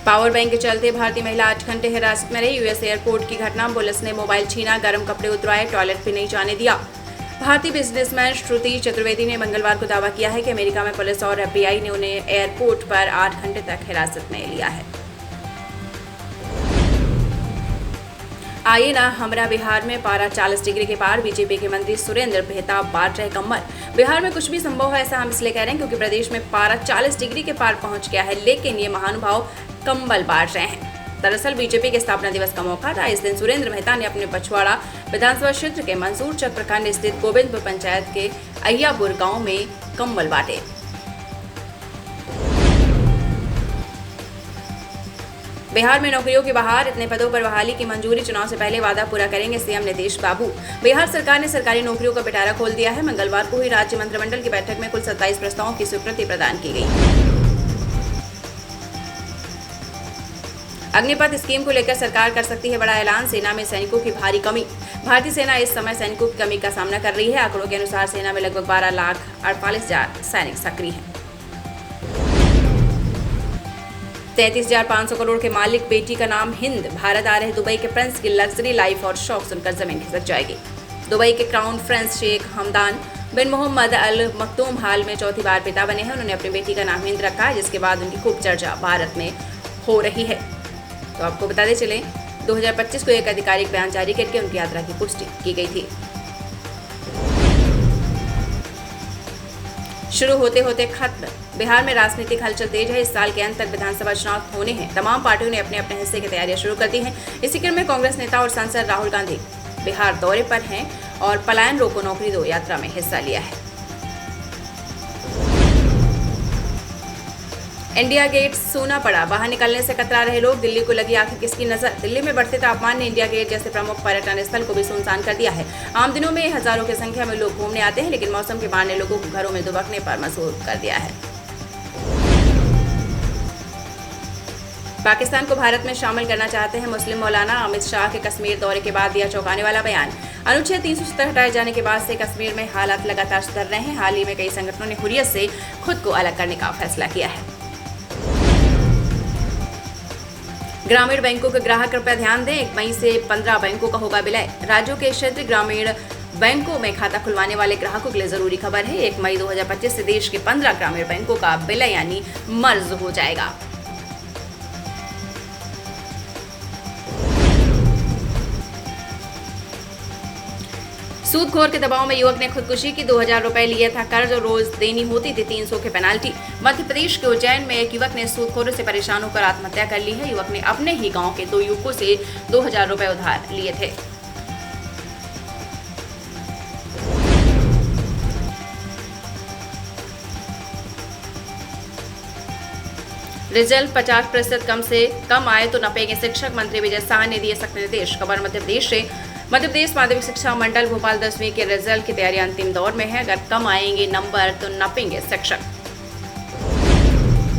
Power bank के चलते भारतीय महिला 8 घंटे हिरासत में रही। यूएस एयरपोर्ट की घटना, पुलिस ने मोबाइल छीना, गर्म कपड़े उतरवाए, टॉयलेट भी नहीं जाने दिया। भारतीय बिजनेसमैन श्रुति चतुर्वेदी ने मंगलवार को दावा किया है कि अमेरिका में पुलिस और एफबीआई ने उन्हें एयरपोर्ट पर 8 घंटे तक हिरासत में लिया है। आइए ना, हमरा बिहार में पारा 40 डिग्री के पार, बीजेपी के मंत्री सुरेंद्र मेहता बांट रहे कम्बल। बिहार में कुछ भी संभव है, ऐसा हम इसलिए कह रहे हैं क्योंकि प्रदेश में पारा 40 डिग्री के पार पहुंच गया है, लेकिन ये महानुभाव कम्बल बांट रहे हैं। दरअसल बीजेपी के स्थापना दिवस का मौका था। इस दिन सुरेंद्र मेहता ने अपने पछवाड़ा विधानसभा क्षेत्र के मंसूरचक प्रखंड स्थित गोविंदपुर पंचायत के अय्यापुर गांव में कम्बल बांटे। बिहार में नौकरियों की बहार, इतने पदों पर बहाली की मंजूरी, चुनाव से पहले वादा पूरा करेंगे सीएम नीतीश बाबू। बिहार सरकार ने सरकारी नौकरियों का पिटारा खोल दिया है। मंगलवार को हुई राज्य मंत्रिमंडल की बैठक में कुल 27 प्रस्तावों की स्वीकृति प्रदान की गई। अग्निपथ स्कीम को लेकर सरकार कर सकती है बड़ा ऐलान, सेना में सैनिकों की भारी कमी। भारतीय सेना इस समय सैनिकों की कमी का सामना कर रही है। आंकड़ों के अनुसार सेना में लगभग 12,48,000 सैनिक सक्रिय हैं। 33,500 करोड़ के मालिक बेटी का नाम हिंद, भारत आ रहे दुबई के प्रिंस की लग्जरी लाइफ और शौक सुनकर जमीन खिसक जाएगी। दुबई के क्राउन प्रिंस शेख हमदान बिन मोहम्मद अल मखदूम हाल में चौथी बार पिता बने हैं। उन्होंने अपनी बेटी का नाम हिंद रखा है, जिसके बाद उनकी खूब चर्चा भारत में हो रही है। तो आपको बताते चले, 2025 को एक आधिकारिक बयान जारी करके उनकी यात्रा की पुष्टि की गई थी। शुरू होते होते खत्म, बिहार में राजनीतिक हलचल तेज है। इस साल के अंत तक विधानसभा चुनाव होने हैं। तमाम पार्टियों ने अपने अपने हिस्से की तैयारियां शुरू कर दी हैं। इसी क्रम में कांग्रेस नेता और सांसद राहुल गांधी बिहार दौरे पर हैं और पलायन रोको नौकरी दो यात्रा में हिस्सा लिया है। इंडिया गेट सूना पड़ा, बाहर निकलने से कतरा रहे लोग। दिल्ली को लगी आखिर किसकी नजर? दिल्ली में बढ़ते तापमान ने इंडिया गेट जैसे प्रमुख पर्यटन स्थल को भी सुनसान कर दिया है। आम दिनों में हजारों की संख्या में लोग घूमने आते हैं, लेकिन मौसम के बाढ़ ने लोगों को घरों में दुबकने पर मजबूर कर दिया है। पाकिस्तान को भारत में शामिल करना चाहते हैं मुस्लिम मौलाना। अमित शाह के कश्मीर दौरे के बाद दिया चौंकाने वाला बयान। अनुच्छेद 370 हटाए जाने के बाद से कश्मीर में हालात लगातार सुधर रहे हैं। हाल ही में कई संगठनों ने हुर्रियत से खुद को अलग करने का फैसला किया है। ग्रामीण बैंकों के ग्राहक कृपया ध्यान दें, 1 मई से 15 बैंकों का होगा विलय। राज्यों के क्षेत्रीय ग्रामीण बैंकों में खाता खुलवाने वाले ग्राहकों के लिए जरूरी खबर है। 1 मई 2025 से देश के 15 ग्रामीण बैंकों का विलय यानी मर्ज हो जाएगा। सूदखोर के दबाव में युवक ने खुदकुशी की। 2,000 रुपए लिए था कर्ज और रोज देनी होती थी 300 की पेनाल्टी। मध्य प्रदेश के उज्जैन में एक युवक ने सूदखोरों से परेशान होकर आत्महत्या कर ली है। युवक ने अपने ही गांव के 2 युवकों से 2,000 रुपए उधार लिए थे। रिजल्ट 50% कम से कम आए तो नपेंगे शिक्षक, मंत्री विजय शाह ने दिए सख्त निर्देश। खबर मध्य प्रदेश से। मध्य प्रदेश माध्यमिक शिक्षा मंडल भोपाल 10वीं के रिजल्ट की तैयारी अंतिम दौर में है। अगर कम आएंगे नंबर तो नपेंगे शिक्षक।